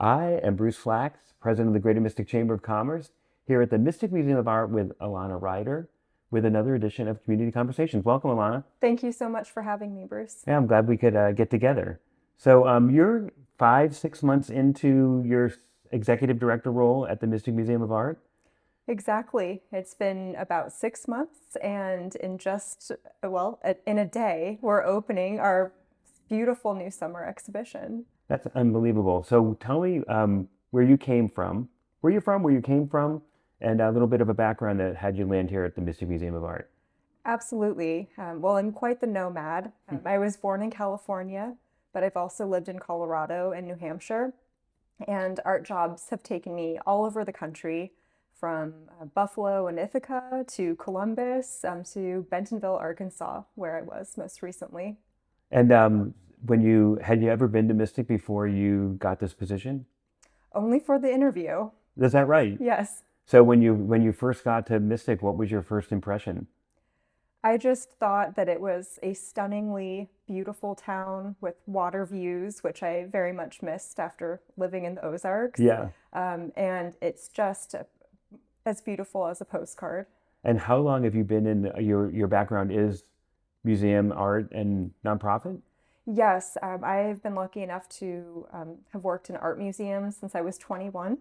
I am Bruce Flax, President of the Greater Mystic Chamber of Commerce, here at the Mystic Museum of Art with Alana Ryder, with another edition of Community Conversations. Welcome, Alana. Thank you so much for having me, Bruce. Yeah, I'm glad we could get together. So you're 5, 6 months into your executive director role at the Mystic Museum of Art. Exactly. It's been about 6 months, and in a day, we're opening our beautiful new summer exhibition. That's unbelievable. So tell me where you came from, where you came from, and a little bit of a background that had you land here at the Mystic Museum of Art. Absolutely. I'm quite the nomad. I was born in California, but I've also lived in Colorado and New Hampshire, and art jobs have taken me all over the country, from Buffalo and Ithaca to Columbus to Bentonville, Arkansas, where I was most recently. And had you ever been to Mystic before you got this position? Only for the interview. Is that right? Yes. So when you first got to Mystic, what was your first impression? I just thought that it was a stunningly beautiful town with water views, which I very much missed after living in the Ozarks. Yeah. And it's just as beautiful as a postcard. And how long have you been in your background is museum, art, and nonprofit? Yes, I've been lucky enough to have worked in art museums since I was 21.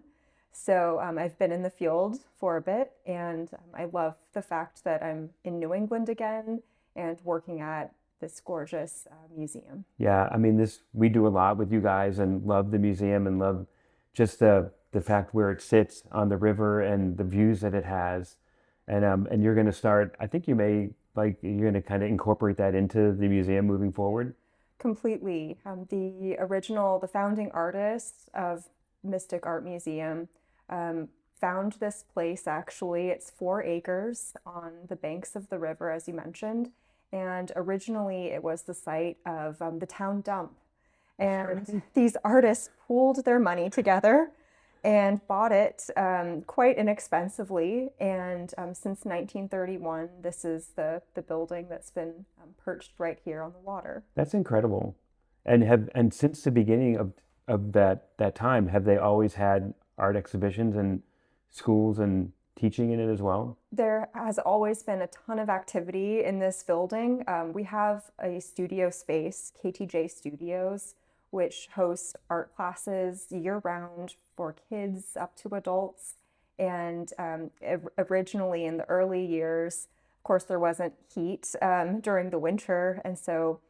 So I've been in the field for a bit, and I love the fact that I'm in New England again and working at this gorgeous museum. Yeah, I mean we do a lot with you guys and love the museum and love just the fact where it sits on the river and the views that it has. And you're going to start, I think you're going to kind of incorporate that into the museum moving forward. Completely. The founding artists of Mystic Art Museum found this place. Actually, it's 4 acres on the banks of the river, as you mentioned, and originally it was the site of the town dump. And these artists pooled their money together and bought it quite inexpensively. And since 1931, this is the building that's been perched right here on the water. That's incredible. And since the beginning of that time, have they always had art exhibitions and schools and teaching in it as well? There has always been a ton of activity in this building. We have a studio space, KTJ Studios, which hosts art classes year-round for kids up to adults. And originally in the early years, of course, there wasn't heat during the winter. And so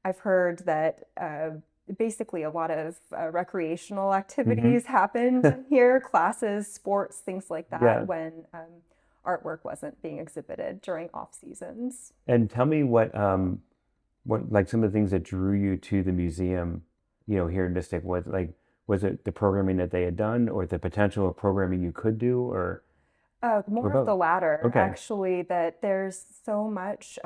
I've heard that basically a lot of recreational activities happened here, classes, sports, things like that, Yeah. when artwork wasn't being exhibited during off seasons. And tell me what like some of the things that drew you to the museum, here in Mystic. Was it the programming that they had done, or the potential of programming you could do, or More both? of the latter, Okay. actually, that there's so much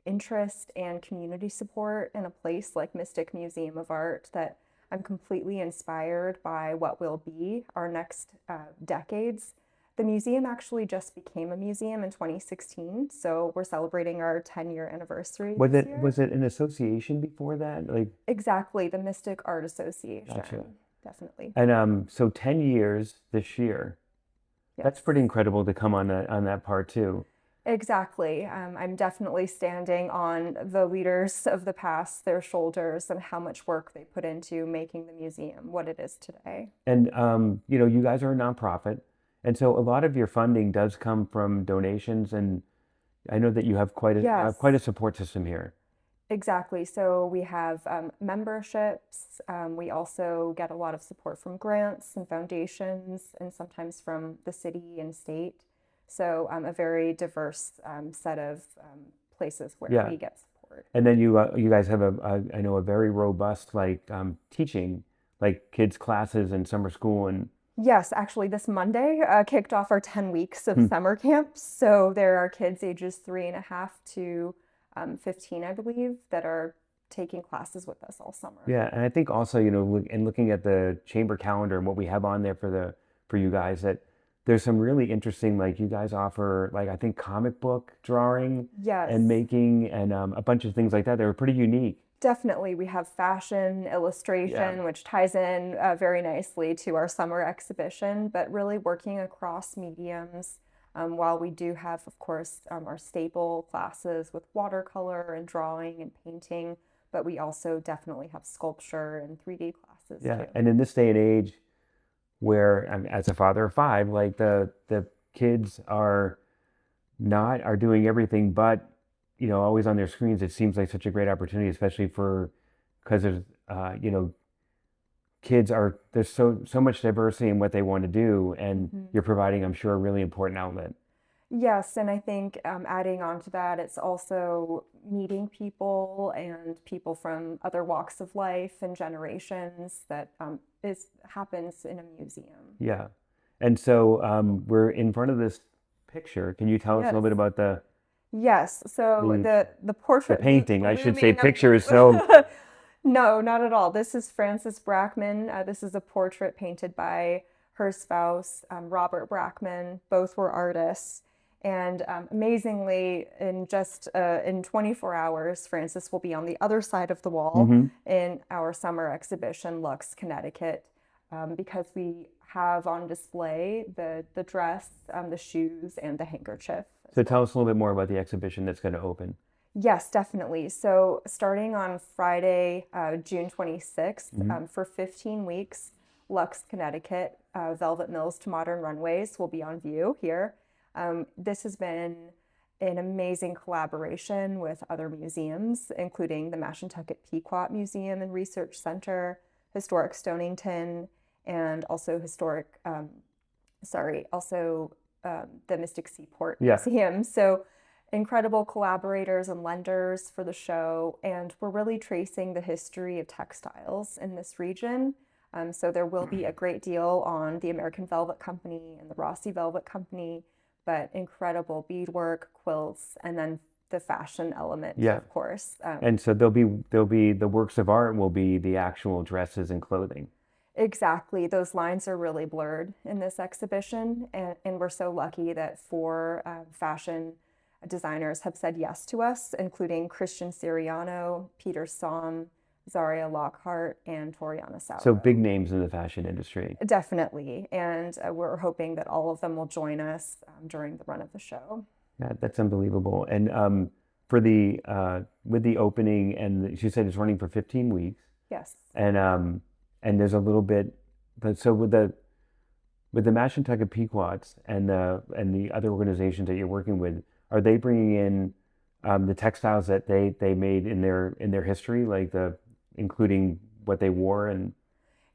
interest and community support in a place like Mystic Museum of Art that I'm completely inspired by what will be our next decades. The museum actually just became a museum in 2016, so we're celebrating our 10-year anniversary this year. Was it an association before that? Exactly, the Mystic Art Association. Gotcha. Definitely. And so 10 years this year. That's Yes. pretty incredible to come on that part too. Exactly. I'm definitely standing on the leaders of the past, their shoulders, and how much work they put into making the museum what it is today. And you guys are a nonprofit, and so a lot of your funding does come from donations, and I know that you have quite Yes. a support system here. Exactly. So we have memberships. We also get a lot of support from grants and foundations, and sometimes from the city and state. So a very diverse set of places where Yeah. we get support. And then you guys have I know a very robust teaching, like kids classes and summer school and. Yes, actually, this Monday kicked off our 10 weeks of summer camps. So there are kids ages 3.5 to 15, I believe, that are taking classes with us all summer. Yeah, and I think also, in looking at the chamber calendar and what we have on there for you guys, that there's some really interesting, like you guys offer, I think comic book drawing Yes. and making and a bunch of things like that. They were pretty unique. Definitely, we have fashion, Yeah. illustration, which ties in very nicely to our summer exhibition, but really working across mediums. While we do have, of course, our staple classes with watercolor and drawing and painting, but we also definitely have sculpture and 3D classes Yeah. too. And in this day and age where as a father of five, like the kids are doing everything but, always on their screens. It seems like such a great opportunity, especially because there's, there's so much diversity in what they want to do, and Mhm. you're providing, I'm sure, a really important outlet. Yes, and I think adding on to that, it's also meeting people and people from other walks of life and generations that happens in a museum. Yeah. And so we're in front of this picture. Can you tell us a little Yes. bit about Yes, so the the portrait painting? I should say looming picture is so. No, not at all. This is Frances Brackman. This is a portrait painted by her spouse, Robert Brackman. Both were artists. And amazingly, in 24 hours, Frances will be on the other side of the wall Mhm. in our summer exhibition, LUXE Connecticut, because we have on display the dress, the shoes, and the handkerchief. So tell us a little bit more about the exhibition that's going to open. Yes, definitely. So starting on Friday, June 26th, for 15 weeks, LUXE Connecticut, Velvet Mills to Modern Runways will be on view here. This has been an amazing collaboration with other museums, including the Mashantucket Pequot Museum and Research Center, Historic Stonington, and also the Mystic Seaport Yeah. Museum. So incredible collaborators and lenders for the show, and we're really tracing the history of textiles in this region. So there will be a great deal on the American Velvet Company and the Rossie Velvet Company, but incredible beadwork, quilts, and then the fashion element, Yeah. of course. And so there'll be the works of art will be the actual dresses and clothing. Exactly. Those lines are really blurred in this exhibition, and we're so lucky that four fashion designers have said yes to us, including Christian Siriano, Peter Somm, Zaria Lockhart, and Toriana Sauro. So big names in the fashion industry. Definitely, and we're hoping that all of them will join us during the run of the show. Yeah, that's unbelievable. And for with the opening, and she said it's running for 15 weeks. Yes. And there's a little bit, but so with the Mashantucket Pequots and the other organizations that you're working with, are they bringing in the textiles that they made in their history, like including what they wore? And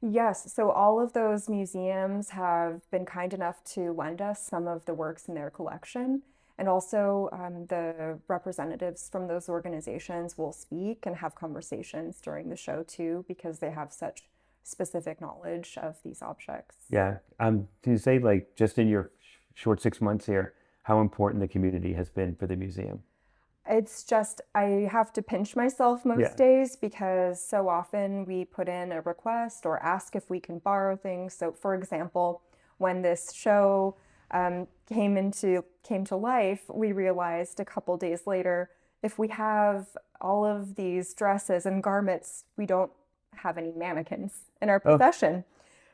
Yes, so all of those museums have been kind enough to lend us some of the works in their collection. And also, the representatives from those organizations will speak and have conversations during the show too, because they have such specific knowledge of these objects. yeah, can you say, like, just in your short 6 months here, how important the community has been for the museum? It's just, I have to pinch myself most Yeah. days because so often we put in a request or ask if we can borrow things. So, for example, when this show came to life, we realized a couple days later, if we have all of these dresses and garments, we don't have any mannequins in our possession.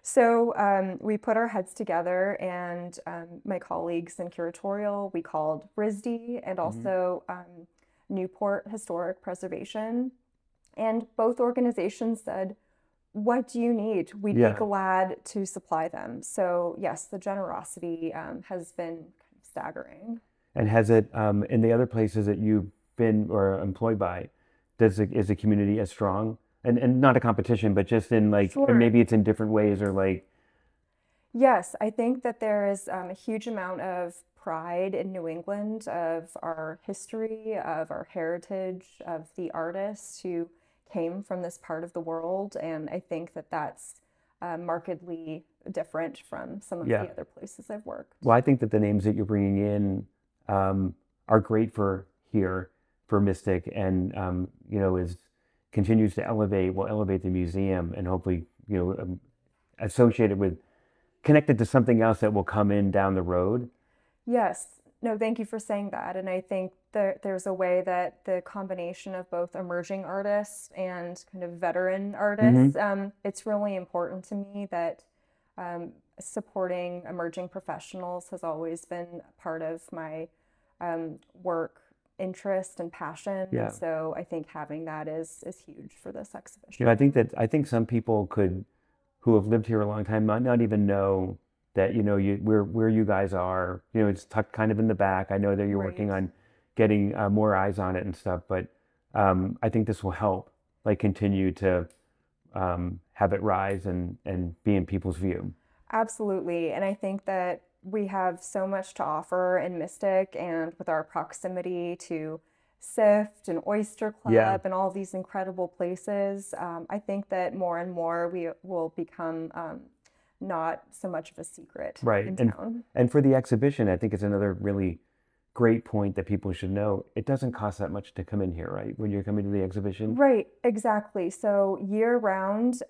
So we put our heads together, and my colleagues in curatorial, we called RISD and also Newport Historic Preservation. And both organizations said, what do you need? We'd Yeah. be glad to supply them. So yes, the generosity has been staggering. And has it in the other places that you've been or employed by, is the community as strong? And not a competition, but just in like, Sure. and maybe it's in different ways, or like, Yes, I think that there is a huge amount of pride in New England of our history, of our heritage, of the artists who came from this part of the world. And I think that that's markedly different from some of Yeah. the other places I've worked. well, I think that the names that you're bringing in are great for here, for Mystic, and will elevate the museum, and hopefully, associated with, connected to something else that will come in down the road. Yes, No, thank you for saying that. And I think there's a way that the combination of both emerging artists and kind of veteran artists, Hmm. it's really important to me that um, supporting emerging professionals has always been part of my work interest and passion. And Yeah. so I think having that is huge for this I think some people could, who have lived here a long time, might not even know that, where you guys are. It's tucked kind of in the back. I know that you're working Right. on getting more eyes on it and stuff, but I think this will help, like, continue to have it rise and be in people's view. Absolutely. And I think that we have so much to offer in Mystic and with our proximity to SIFT and Oyster Yeah, Club and all these incredible places. I think that more and more we will become not so much of a secret right. in And town. and for the exhibition, I think it's another really great point that people should know. It doesn't cost that much to come in here, right? When you're coming to the exhibition. Right, exactly. So year round,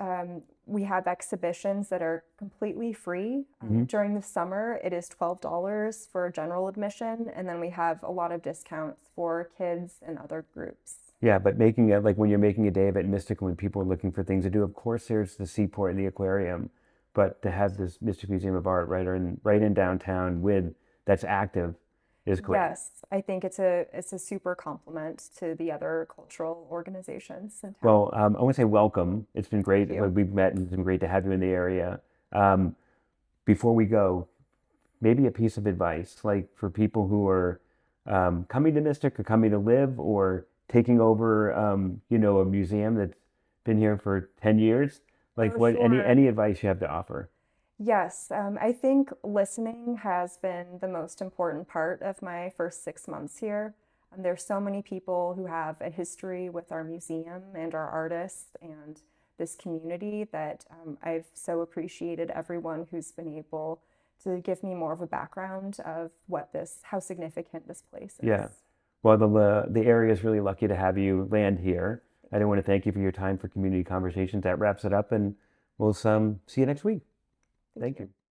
we have exhibitions that are completely free. Hmm. During the summer, it is $12 for general admission, and then we have a lot of discounts for kids and other groups. Yeah, but making it like when you're making a day of it Mystic, when people are looking for things to do, of course there's the seaport and the aquarium, but to have this Mystic Museum of Art right in downtown with that's active is great. Yes, I think it's a super complement to the other cultural organizations in town. Well, I want to say welcome. It's been Thank great. you. We've met and it's been great to have you in the area. Um, Before we go, maybe a piece of advice, like for people who are coming to Mystic or coming to live or taking over, a museum that's been here for 10 years. Like Oh, what, any sure. advice you have to offer? Yes, I think listening has been the most important part of my first 6 months here. There's so many people who have a history with our museum and our artists and this community that I've so appreciated everyone who's been able to give me more of a background of how significant this place Yeah. is. Well, the area is really lucky to have you land here. I do want to thank you for your time for community conversations. That wraps it up, and we'll see you next week. Thank Thank you. you.